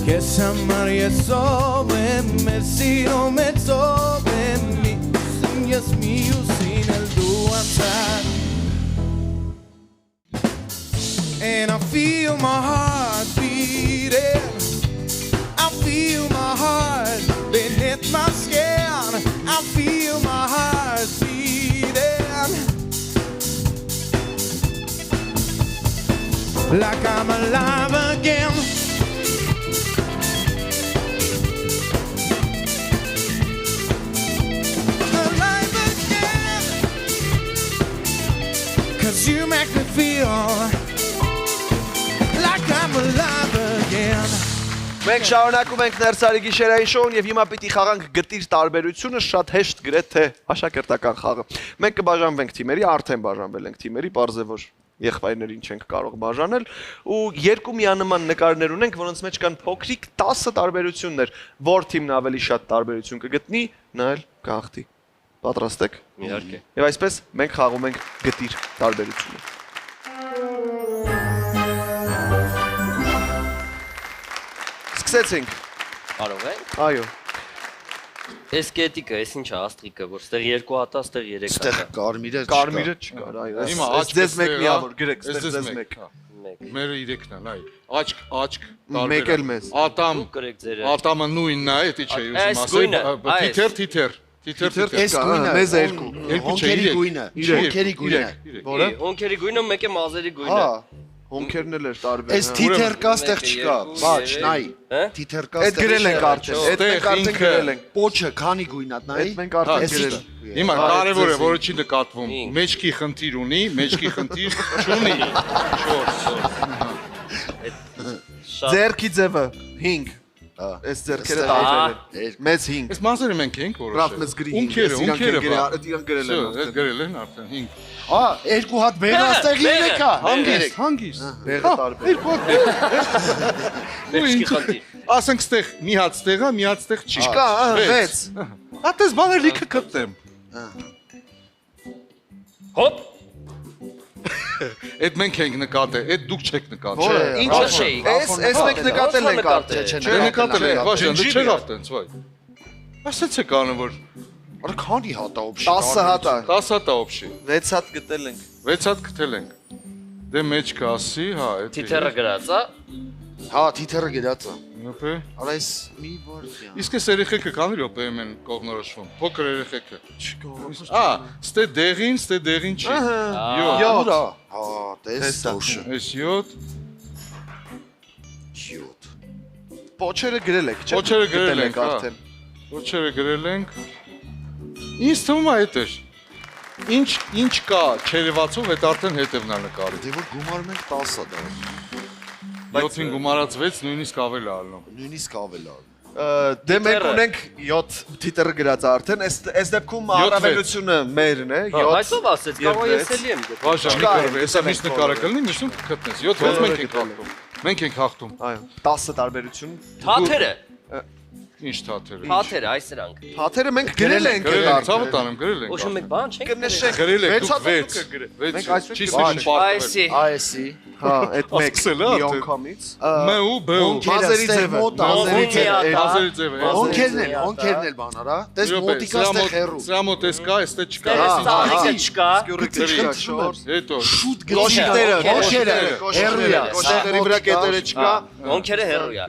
D: Que amar y sobre me sino me sobre mi es mío sin el duatar. And I feel my heart beating. I feel my heart beneath my skin. I feel my heart beating. Like I'm alive again. Cause you make me feel like I'm alive again.
A: Մենք շարունակում ենք Ներսարի գիշերային շոուն եւ հիմա պիտի խաղանք գտիր տարբերությունը, շատ հեշտ գրեթե աշակերտական խաղը։ Մենք կբաժանվենք թիմերի, արդեն բաժանվել ենք թիմերի, պարզ է որ եղբայրներին չենք կարող բաժանել ու երկու միանման նկարներ ունենք, որոնց մեջ կան փոքրիկ 10 տարբերություններ, որ թիմն ավելի շատ տարբերություն կգտնի, նա էլ կհաղթի։ Պատրաստ եք։
F: Իհարկե։
A: Եվ այսպես մենք խաղում ենք գտիր տարբերությունը։ Սկսեցինք։
F: Կարող ենք։
A: Այո։
F: Այս կետիկը, այս ինչ է, աստրիկը, որ ստեղ 2 հատ է, ստեղ 3 հատ
G: Ստեղ
F: է։
G: կարմիրը
A: Կարմիրը չկար, այո։
E: Հիմա
A: Այս
E: աչքը
A: ձեզ մեկ
E: ստեղ,
A: միավոր գրեք,
E: այս
A: ստեղ
E: ձեզ
A: ձեզ
E: մեկ,
A: մեկ։
F: Մեկ։
E: Մերը 3-ն են, այ։ Աչք,
A: Մեկ էլ մեզ։
E: Ատամ,
F: Դուք գրեք ձերը։
E: ատամը նույնն է, էդի չէ
F: Այս
E: ուզում
F: գույնը,
E: ասել, թիթեր։
G: Այս գույնը,
A: մեզ երկու։
E: Երկու չէ,
G: հոնքերի
E: իրեք,
G: գույնը,
E: իրեք,
G: հոնքերի գույնը։
A: Որը։
F: Հոնքերի գույնը մեկ է մազերի գույնը։
A: Հա, հոնքերն էլ էր տարբեր։
G: Այս թիթեր կա ստեղ
F: Մեկը,
G: չկա,
F: երկու,
G: բաչ,
F: երեք,
G: նայ։
F: հա?
G: Թիթեր կա
A: Այդ գրել ենք արդեն, այդ մենք արդեն
E: ինքը-
A: գրել ենք։
G: Պոչը քանի գույնա, նայ։
A: Այդ մենք արդեն
G: Էս
A: գրել
G: ինքը։
A: ենք։
E: Հիմա
A: Հա,
E: կարևոր է,
A: ձեզ
E: որը չի նկատվում։
F: Ինք։
E: Մեջքի խնդիր ունի, մեջքի խնդիր չունի։
F: Շատ
A: Ձերքի ձևը 5։ Այս ձերքերը
G: Ստեղ-
A: տարբեր են։ Մեծ 5։
E: Այս մասերը մենք ենք որոշել։
A: Ռաֆ մեզ գրի 5։
E: Ունքերը,
A: Իրանք գրել են։
E: Այդ գրել են արդեն 5։
G: Ա, երկու հատ բեղը ստեղ 3 կա։
E: Հանգիստ, հանգիստ։
A: Բեղը տարբեր։
F: մեջքի խնդիր։
E: Ասենք ստեղ մի հատ ստեղ է, մի հատ ստեղ չի։
A: Չկա, 6։
E: Ատես բաներ լիքը կտեմ։
F: Հոպ։
E: Այդ մենք ենք նկատել, այդ դուք չեք նկատել։
A: Որը։
F: Ինչը չէի։
A: Այս մենք նկատել ենք արդեն։
E: Դե նկատել եք, ոչ, դու չեք
A: Ջիբի։
E: արդեն, ցույց։ Ասեցի կանը որ
G: Արա քանի հատ է օբշի։
A: 10 հատ է։
E: 10 հատ է օբշի։
A: 6 հատ գտել ենք։
E: 6 հատ գտել ենք։ Դե մեջ կասի, հա, այդ։
F: Թիթերը գրած է։
G: Հա, թիթերը գերած է։
E: Նոպե։
G: Արա այս մի վարդյան։
E: Իսկ այս երեխեքը քանի րոպեում են կողնորոշվում։ Փոքր երեխեքը։ Ա, ստե դեղին չի։ Յո։
G: Ուրա։ Հա, տես տոշը։
E: Այս 7
G: 7։
A: Պոչերը գրել եք, չէ՞։
E: Պոչերը գրել
A: Գտել
E: ենք, հա։
A: արդեն։
E: ոչերը գրել ենք։ Ինձ թվում է այդ է։ Ինչ կա չերևացով, այդ արդեն հետևն է նկարի։
G: Դե որ գումարում ենք 10-ը դա։
E: 7-ին գումարած 6 նույնիսկ ավելի ալնում։
G: Նույնիսկ ավելի ալնում։
A: Դե մենք ունենք 7 թիտրը գրած արդեն, այս դեպքում առավելությունը մերն է, 7։
F: Այսով ասեց, կարող ես էլի եմ գտնում։
E: Վաշա, մի կերվ, հեսա միշտ նկարը կլինի, միշտ կգտնես։ 7-ից մենք ենք հաղթում։ Մենք ենք հաղթում։
A: Այո, 10 տարբերություն։
F: Թաթերը,
E: Ինչ թաթերը։
F: թաթերը, այս սրանք։
A: Թաթերը մենք գրել ենք
E: Գրել
A: այդ
E: ենք, ցավը տանեմ, գրել ենք։
F: Ոչ մեկ բան չենք
A: կնշենք։
E: Գրել ենք, դուք
A: 6
E: 6։
A: Մենք
E: 6
A: այսօր
E: չի
A: կբան,
E: սիրում պարտվել։
F: Այսի։
G: Այսի։
A: հա, այդ մեկ
E: Ասկսել է, արդեն։
A: իոնքամից։
E: M ու B ու
A: Մազերի ձևը, մազերի ձևը։
E: Ազերի ձևը։
G: Օնքերն էլ բան արա։ Տես մոտիկա ստեղ հեռու։
E: Սրա մոտ էս կա, էստե չկա։
F: Ծաղիկը չկա։
A: Սկյուրիկը չկա, 4։
E: Հետո
G: Շուտ
A: Կոշիկները,
F: Կոշիկները,
A: հերույա, կոշիկների վրա կետերը չկա։
F: Ոնքերը հերոյա։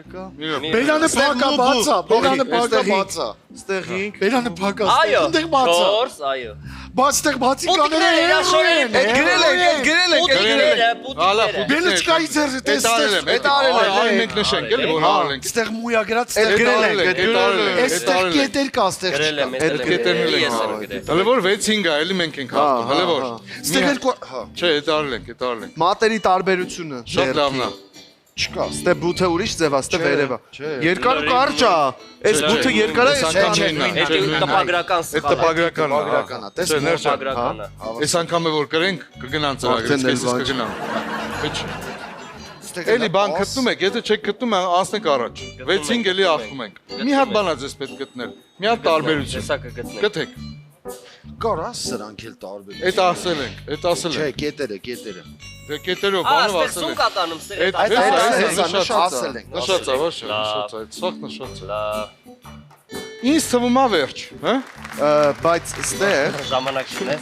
G: Բերանը փակա բացա, բերանը փակա բացա։
A: Ստեղ 5։
G: Բերանը փակա,
F: Այո,
G: ստեղ բացա։
F: 4, այո։
G: Բաց ստեղ բացի կաները
F: Մոտիկները,
A: Այդ գրել ենք, այդ գրել ենք, այդ գրել ենք։
F: Պուտիկները։
G: Բելիցկայի ձեռը տես
E: Այդ արել մենք նշենք, էլի որ արել ենք։
G: Ստեղ մույա գրած
A: Այդ
G: ստեղ
A: գրել ենք, այդ գրել ենք։
G: Այստեղ կետեր կա, ստեղ
F: Գրել եմ,
G: չկա։
F: էլի
E: կետերն
F: ես
E: են
F: եմ գրել։
E: Հələ որ 6-ին գա, էլի մենք ենք հաղթում, հələ որ։
G: Ստեղ երկու հա
E: Չէ, այդ արել ենք։
A: Մատերի տարբերությունը։
E: Շատ լավն է։
G: չկա։
A: Ստե բութը ուրիշ ձև է, ստե վերևը։
G: չէ։
A: Երկար ու կարճ է։ Այս բութը երկար է,
F: Այդ տպագրական
E: Այդ
F: սխալ է։
E: տպագրականն է։
G: Տպագրական է, տես
E: Չէ, ներս
F: Տպագրական է։
E: Այս անգամը որ կրենք, կգնան ծրագրից,
A: Արդեն էլ
E: քեզից
A: ոչ։
E: կգնան։ Ոչ։
G: Ստեղ
E: Էլի բան գտնում եք, եթե չեք գտնում, անցնենք առաջ։ 6-ին էլի հաղթում ենք։ Մի հատ բան է ձեզ պետք գտնել։ Մի հատ տարբերություն։
F: Տեսա կգտնեմ։
E: Գտեք։
G: կարա սրանք էլ տարբեր։
E: Այդ ասել ենք, այդ ասել
G: Չէ,
E: ենք։
G: կետերը։
E: Դե կետերով
F: Ահա,
E: բանով
F: ստեղ
E: ասել
F: սուն
E: ենք։
F: կատանում, ստեղ
E: Այդ
F: այդ
E: հեսա,
G: նշած
E: ասել
G: ենք։
E: Նշած է, ոչ,
F: Լավ։
E: նշած է, այդ սախ նշած է։
F: Լավ,
E: Ինձ թվում է վերջ, հա։
A: բայց ստեղ
F: ժամանակ չունես։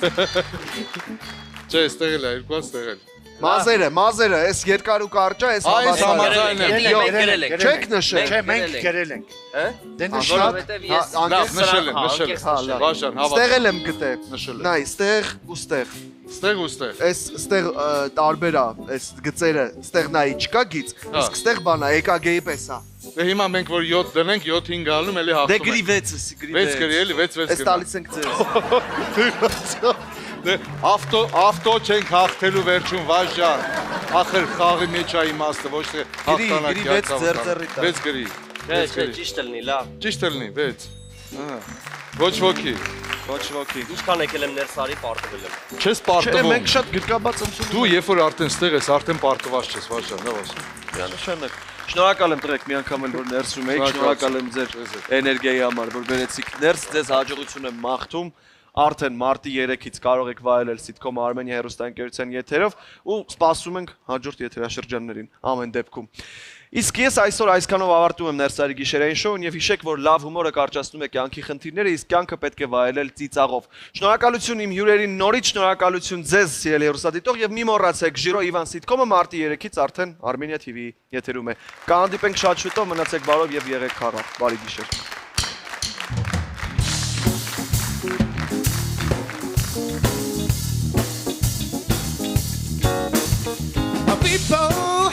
E: Չէ, ստեղ էլ է, երկու հատ ստեղ էլ։
A: մազերը, այս երկար ու կարճ է, այս
E: Այս
A: համացան։
E: համաձայն եմ։
A: Չեք նշել։
G: Չէ, մենք գրել ենք։
F: Հա?
G: Դե նշած
F: Որովհետև ես
E: Լավ, նշել եմ, նշել եմ։
F: հա, լավ։
E: Վաշան,
A: Ստեղ
E: հավատա։
A: էլ եմ գտել։
E: Նշել եմ։
A: Նայ, ստեղ ու ստեղ։
E: Ստեղ ու ստեղ։
A: Այս ստեղ տարբեր է, այս գծերը, ստեղ նայի չկա գիծ,
E: Հա։
A: իսկ ստեղ բանա EKG-ի պես է։
E: Դե հիմա մենք որ 7 դնենք, 7-ին գալնում էլի
A: Դե
E: հաղթում
A: գրի
E: ենք։
A: 6-ը, գրի
E: 6 գրի էլի, 6
A: Այս
E: գնա։
A: տալիս ենք ձեզ։
E: Դե ավտո չենք հաղթելու վերջում վաշան։ Ախր խաղի մեջ է իմաստը, ոչ թե հաղթանակ։
A: գրի 6 ձեռձեռի տա։
E: 6 գրի։
F: Չէ, չէ, ճիշտ է լինի, լավ։
E: Ճիշտ է լինի 6։ Ահա։ Ոչ ոքի։
A: Ոչ ոքի։
F: Ինչքան եկել եմ ներսարի պարտվել եմ։
E: Չես
A: Չէ,
E: պարտվում։
A: մենք շատ գրկաբաց ընդունում
E: Դու երբ որ արդեն ստեղ ես, արդեն պարտված չես, վաշան, լավ ասում։
A: Նշանակ։ Շնորհակալ եմ տղեկ մի անգամ էլ որ ներսում եք, շնորհակալ եմ ձեր էներգիայի համար, որ բերեցիք ներս, ձեզ հաջողություն եմ մաղթում։ Արդեն մարտի 3-ից կարող եք վայելել Sitcom Armenia հեռուստաընկերության եթերով ու սպասում ենք հաջորդ եթերաշրջաններին ամեն դեպքում։ Իսկ ես այսօր այսքանով ավարտում եմ Ներսարի գիշերային շոուն եւ հիշեք, որ լավ հումորը կարճացնում է կյանքի խնդիրները, իսկ կյանքը պետք է վայելել ծիծաղով։ Շնորհակալություն իմ հյուրերին նորից, շնորհակալություն ձեզ, սիրելի հեռուստադիտող, եւ մի մոռացեք, Ժիրո Իվան Sitcom-ը մարտի 3-ից արդեն Armenia TV-ի եթերում է։ Կհանդիպենք շատ շուտով, մնացեք բարով եւ եղեք խաղաղ։ Բարի գիշեր։
D: People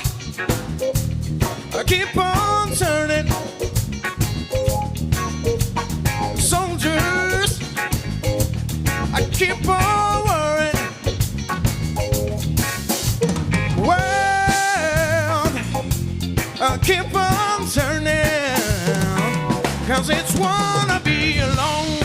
D: keep on turning. Soldiers, I keep on worrying. World, I keep on turning. 'Cause it's wanna be alone.